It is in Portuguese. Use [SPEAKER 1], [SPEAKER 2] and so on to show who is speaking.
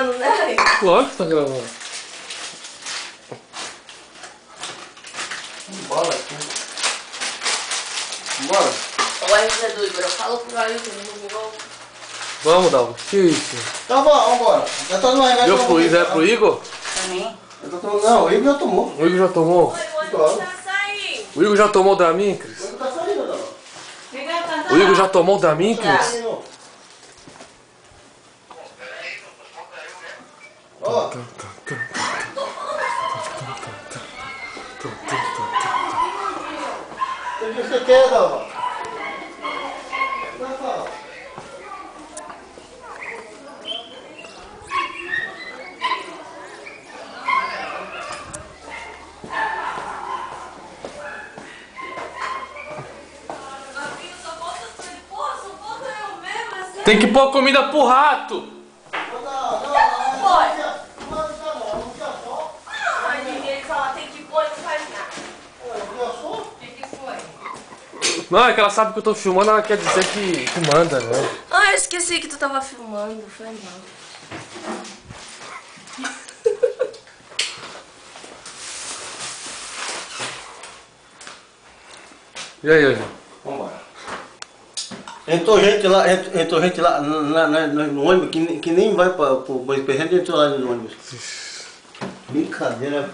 [SPEAKER 1] gravando, né?
[SPEAKER 2] Lógico que tá gravando.
[SPEAKER 3] Bora aqui. Bora.
[SPEAKER 1] O Ayrton é doido, agora fala pro Ayrton, não vou.
[SPEAKER 2] Vamos, Dalva. Que isso?
[SPEAKER 3] Tá bom, vambora. Já tô no remédio.
[SPEAKER 2] Deu pro Igor? É pro Igor?
[SPEAKER 1] Pra mim?
[SPEAKER 3] Não, o Igor já tomou.
[SPEAKER 2] O Igor já tomou?
[SPEAKER 1] Oi, o Ayrton tá saindo.
[SPEAKER 2] O Igor já tomou o Dramin, Cris?
[SPEAKER 3] O Igor tá saindo, não.
[SPEAKER 2] O Igor já tomou o Dramin, Cris?
[SPEAKER 3] Ó. O que você quer, Dalva?
[SPEAKER 2] Tem que pôr comida pro rato!
[SPEAKER 1] Ai, ninguém fala, tem que pôr, não faz nada. O que foi?
[SPEAKER 2] Não, é que ela sabe que eu tô filmando, ela quer dizer que manda, né?
[SPEAKER 1] Ah, eu esqueci que tu tava filmando, foi mal.
[SPEAKER 2] E aí, Anjo?
[SPEAKER 3] Vambora. Entrou gente lá no ônibus que nem vai pro presente, entrou lá no ônibus. Brincadeira.